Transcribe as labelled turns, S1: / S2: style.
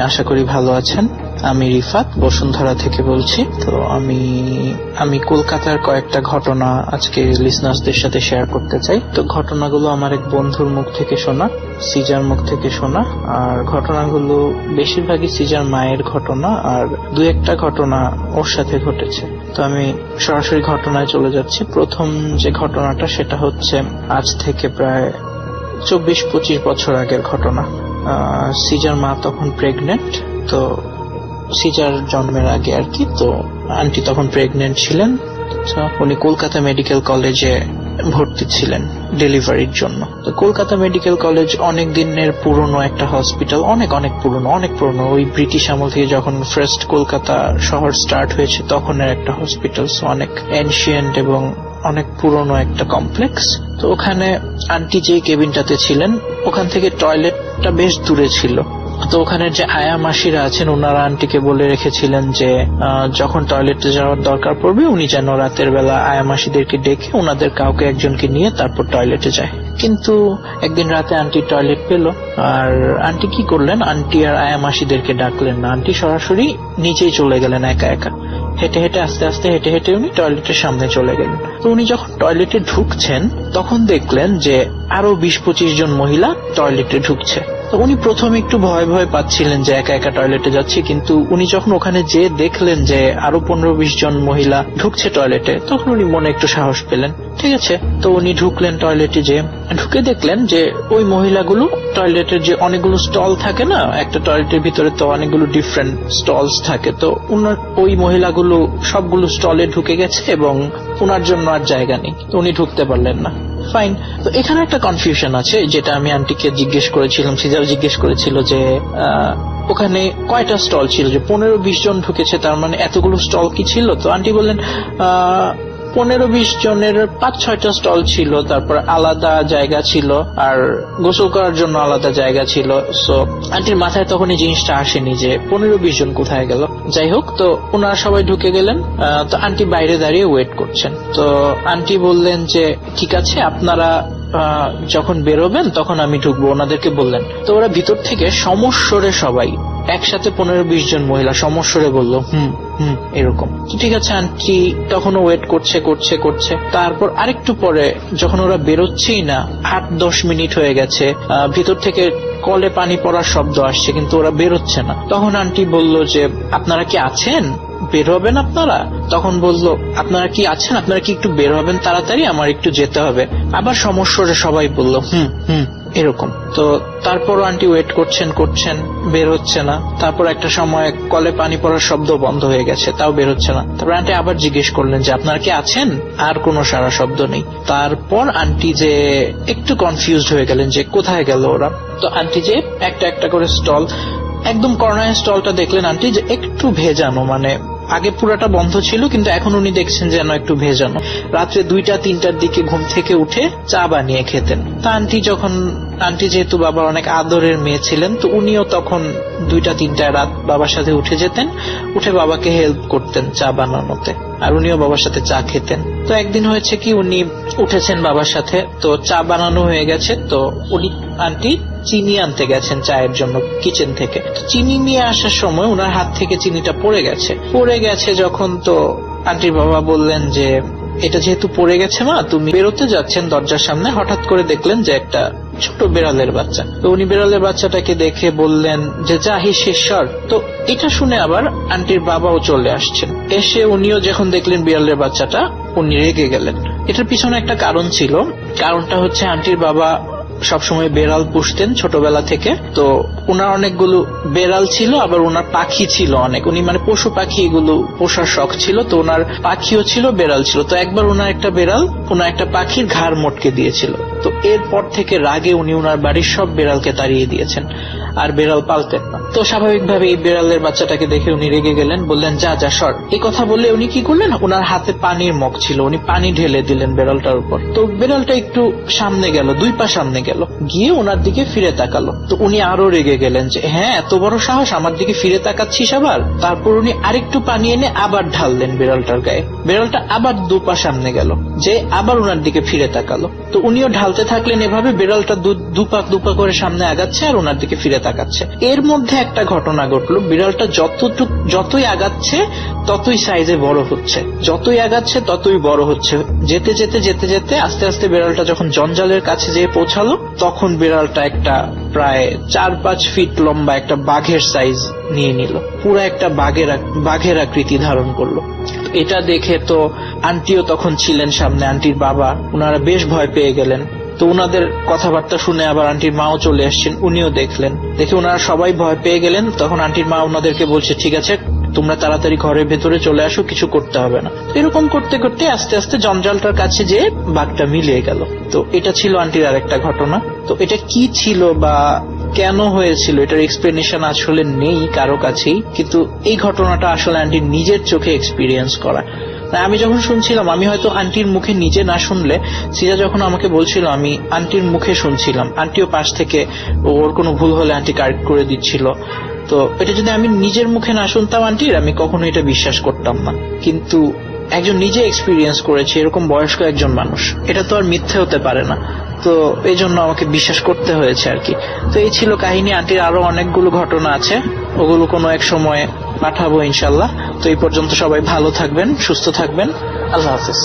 S1: আশা করি ভালো আছেন। আমি রিফাত বসুন্ধরা থেকে বলছি। তো আমি কলকাতার কয়েকটা ঘটনা আজকে লিসনার্সদের সাথে শেয়ার করতে চাই। তো ঘটনাগুলো আমার এক বন্ধুর মুখ থেকে শোনা, সিজার মুখ থেকে শোনা। আর ঘটনাগুলো বেশিরভাগই সিজার মায়ের ঘটনা, আর দু একটা ঘটনা ওর সাথে ঘটেছে। তো আমি সরাসরি ঘটনায় চলে যাচ্ছি। প্রথম যে ঘটনাটা সেটা হচ্ছে আজ থেকে প্রায় 24-25 বছর আগের ঘটনা। সিজার মা তখন প্রেগনেন্ট, তো সিজার জন্মের আগে আর কি। তো আন্টি তখন প্রেগনেন্ট ছিলেন। উনি কলকাতা মেডিকেল কলেজে ভর্তি ছিলেন ডেলিভারির জন্য। তো কলকাতা মেডিকেল কলেজ অনেক দিনের পুরনো একটা হসপিটাল, অনেক পুরনো। ওই ব্রিটিশ আমল থেকে যখন ফার্স্ট কলকাতা শহর স্টার্ট হয়েছে তখনের একটা হসপিটাল, অনেক এনশিয়েন্ট এবং অনেক পুরনো একটা কমপ্লেক্স। তো ওখানে আন্টি যে কেবিনটাতে ছিলেন ওখান থেকে টয়লেটটা বেশ দূরে ছিল। তো ওখানে যে আয়া মাসিরা আছেন ওনারা আন্টিকে বলে রেখেছিলেন যে যখন টয়লেটে যাওয়ার দরকার পড়বে উনি যেন রাতের বেলা আয়া মাসিদেরকে ডেকে ওনাদের কাউকে একজনকে নিয়ে তারপর টয়লেটে যায়। কিন্তু একদিন রাতে আন্টি টয়লেট পেল, আর আন্টি কি করলেন, আন্টি আর আয়া মাসিদেরকে ডাকলেন না, আন্টি সরাসরি নিচেই চলে গেলেন একা একা। আস্তে আস্তে হেঁটে উনি টয়লেটের সামনে চলে গেলেন। তো উনি যখন টয়লেটে ঢুকছেন তখন দেখলেন যে আরো 20-25 জন মহিলা টয়লেটে ঢুকছে। তো উনি প্রথমে একটু ভয় পাচ্ছিলেন যে একা একা টয়লেটে যাচ্ছে, কিন্তু উনি যখন ওখানে যেয়ে দেখলেন যে আরো 15-20 জন মহিলা ঢুকছে টয়লেটে, তখন উনি মনে একটু সাহস পেলেন। ঠিক আছে, তো উনি ঢুকলেন টয়লেটে, যে ঢুকে দেখলেন যে ওই মহিলাগুলো টয়লেটের যে অনেকগুলো স্টল থাকে না, একটা টয়লেটের ভিতরে তো অনেকগুলো ডিফারেন্ট স্টলস থাকে, তো উনার ওই মহিলাগুলো সবগুলো স্টলে ঢুকে গেছে এবং উনার জন্য আর জায়গা নেই। তো উনি ঢুকতে পারলেন না। ফাইন। তো এখানে একটা কনফিউশন আছে, যেটা আমি আন্টিকে জিজ্ঞেস করেছিলাম, সিজার জিজ্ঞেস করেছিল যে ওখানে কয়টা স্টল ছিল, যে 15-20 জন ঢুকেছে, তার মানে এতগুলো স্টল কি ছিল? তো আন্টি বললেন 15-20 জনের 5-6টা স্টল ছিল, তারপর আলাদা জায়গা ছিল আর গোসল করার জন্য আলাদা জায়গা ছিল। সো আন্টির মাথায় তখন এই জিনিসটা আসেনি যে 15-20 জন কোথায় গেল। যাই হোক, তো ওনারা সবাই ঢুকে গেলেন। তো আন্টি বাইরে দাঁড়িয়ে ওয়েট করছেন। তো আন্টি বললেন যে ঠিক আছে, আপনারা যখন বেরোবেন তখন আমি ঢুকবো, ওনাদেরকে বললেন। তো ওরা ভিতর থেকে সমস্বরে সবাই একসাথে 15-20 জন মহিলা সমস্বরে বলল হুম, এরকম। ঠিক আছে, আন্টি তখনও ওয়েট করছে। তারপর আরেকটু পরে যখন ওরা বেরোচ্ছেই না, 8-10 মিনিট হয়ে গেছে, ভিতর থেকে কলে পানি পড়ার শব্দ আসছে, কিন্তু ওরা বেরোচ্ছে না। তখন আন্টি বলল যে আপনারা কি আছেন, বের হবেন আপনারা? তখন বললো আপনারা কি আছেন, আপনারা কি একটু বের হবেন তাড়াতাড়ি, আমার একটু যেতে হবে। আবার সমস্যারে সবাই বলল হুম এরকম। তো তারপর আন্টি ওয়েট করছেন, বের হচ্ছে না। তারপর একটা সময় কলে পানি পড়ার শব্দ বন্ধ হয়ে গেছে, তাও বের হচ্ছে না। তারপর আন্টি আবার জিজ্ঞেস করলেন যে আপনারা কি আছেন, আর কোনো সারা শব্দ নেই। তারপর আন্টি যে একটু কনফিউজড হয়ে গেলেন যে কোথায় গেল ওরা। তো আন্টি যে একটা করে স্টল, একদম কর্নার স্টলটা দেখলেন আন্টি যে একটু ভেজানো, মানে আগে পুরাটা বন্ধ ছিল কিন্তু এখন উনি দেখছেন যেন একটু ভেজানো। রাত্রে 2-3টার দিকে ঘুম থেকে উঠে চা বানিয়ে খেতেন। তা আন্টি যেহেতু বাবার অনেক আদরের মেয়ে ছিলেন, তো উনিও তখন 2-3টায় রাত বাবার সাথে উঠে যেতেন, উঠে বাবাকে হেল্প করতেন চা বানানোতে, আর উনিও বাবার সাথে চা খেতেন। তো একদিন হয়েছে কি, উনি উঠেছেন বাবার সাথে, তো চা বানানো হয়ে গেছে। তো আন্টি চিনি আনতে গেছেন চায়ের জন্য কিচেন থেকে। চিনি নিয়ে আসার সময় ওনার হাত থেকে চিনিটা পড়ে গেছে যখন, তো আন্টির বাবা বললেন যে এটা যেহেতু পড়ে গেছে মা, তুমি বেরোতে যাচ্ছেন দরজার সামনে, হঠাৎ করে দেখলেন যে একটা ছোট বেড়ালের বাচ্চা। তো উনি বেড়ালের বাচ্চাটাকে দেখে বললেন যে যা হিসেশ্বর। তো এটা শুনে আবার আন্টির বাবাও চলে আসছেন। এসে উনিও যখন দেখলেন বিড়ালের বাচ্চাটা, উনি রেগে গেলেন। এটার পিছনে একটা কারণ ছিল। কারণটা হচ্ছে আন্টির বাবা সবসময় বেড়াল পুষতেন ছোটবেলা থেকে। তো ওনার অনেকগুলো বেড়াল ছিল, আবার ওনার পাখি ছিল অনেক, উনি মানে পশু পাখি এগুলো পোষার শখ ছিল। তো ওনার পাখিও ছিল, বেড়াল ছিল। তো একবার ওনার একটা বেড়াল ওনার একটা পাখির ঘাড় মটকে দিয়েছিল। তো এরপর থেকে রাগে উনি ওনার বাড়ির সব বেড়ালকে তাড়িয়ে দিয়েছেন, আর বেড়াল পালতেন না। তো স্বাভাবিকভাবে এই বেড়ালের বাচ্চাটাকে দেখে উনি রেগে গেলেন, বললেন যা সর। এই কথা বলে উনি কি করলেন, ওনার হাতে পানির মগ ছিল, উনি পানি ঢেলে দিলেন বেড়ালটার উপর। তো বেড়ালটা একটু সামনে গেল, 2 পা সামনে গেল, গিয়ে ওনার দিকে ফিরে তাকালো। তো উনি আরো রেগে গেলেন যে হ্যাঁ, এত বড় সাহস, আমার দিকে ফিরে তাকাচ্ছিস আবার। তারপর উনি আরেকটু পানি এনে আবার ঢাললেন বেড়ালটার গায়ে। বেড়ালটা আবার 2 পা সামনে গেল, যে আবার ওনার দিকে ফিরে তাকালো। তো উনিও ঢাল ঠালতে থাকলেন এভাবে, বিড়ালটা দুপা করে সামনে আগাচ্ছে আর ওনার দিকে ফিরে তাকাচ্ছে। এর মধ্যে একটা ঘটনা ঘটলো, বিড়ালটা যতই আগাচ্ছে ততই সাইজে বড় হচ্ছে, যতই আগাচ্ছে ততই বড় হচ্ছে। যেতে যেতে যেতে যেতে আস্তে আস্তে বিড়ালটা যখন জঞ্জালের কাছে যেয়ে পৌঁছালো, তখন বিড়ালটা একটা প্রায় 4-5 ফিট লম্বা একটা বাঘের সাইজ নিয়ে নিল, পুরো একটা বাঘের আকৃতি ধারণ করলো। এটা দেখে তো আন্টিও তখন ছিলেন সামনে, আন্টির বাবা, ওনারা বেশ ভয় পেয়ে গেলেন। তো ওনাদের কথাবার্তা শুনে আবার আন্টির মাও চলে আসছেন, উনিও দেখলেন, দেখে ওনারা সবাই ভয় পেয়ে গেলেন। তখন আন্টির মা ওনাদেরকে বলছে, ঠিক আছে তোমরা তাড়াতাড়ি ঘরের ভেতরে চলে আসো, কিছু করতে হবে না। এরকম করতে করতে আস্তে আস্তে জঞ্জালটার কাছে যেয়ে বাঘটা মিলিয়ে গেল। তো এটা ছিল আন্টির আরেকটা ঘটনা। তো এটা কি ছিল বা কেন হয়েছিল এটার এক্সপ্লেনেশন আসলে নেই কারো কাছেই, কিন্তু এই ঘটনাটা আসলে আন্টির নিজের চোখে এক্সপিরিয়েন্স করা। আমি যখন শুনছিলাম, আমি হয়তো আন্টির মুখে নিজে না শুনলে, সিজা যখন আমাকে বলছিল আমি আন্টির মুখে শুনছিলাম, আন্টিও পাশ থেকে ওর কোনো ভুল হলে আন্টি কারেক্ট করে দিচ্ছিল। তো এটা যদি আমি নিজের মুখে না শুনতাম আন্টির, আমি কখনো এটা বিশ্বাস করতাম না। কিন্তু একজন নিজে এক্সপিরিয়েন্স করেছে, এরকম বয়স্ক একজন মানুষ, এটা তো আর মিথ্যে হতে পারে না। তো এই জন্য আমাকে বিশ্বাস করতে হয়েছে আর কি। তো এই ছিল কাহিনী। আন্টির আরো অনেকগুলো ঘটনা আছে, ওগুলো কোনো এক সময় পাঠাবো ইনশাল্লাহ। তো এই পর্যন্ত সবাই ভালো থাকবেন, সুস্থ থাকবেন, আল্লাহ হাফেজ।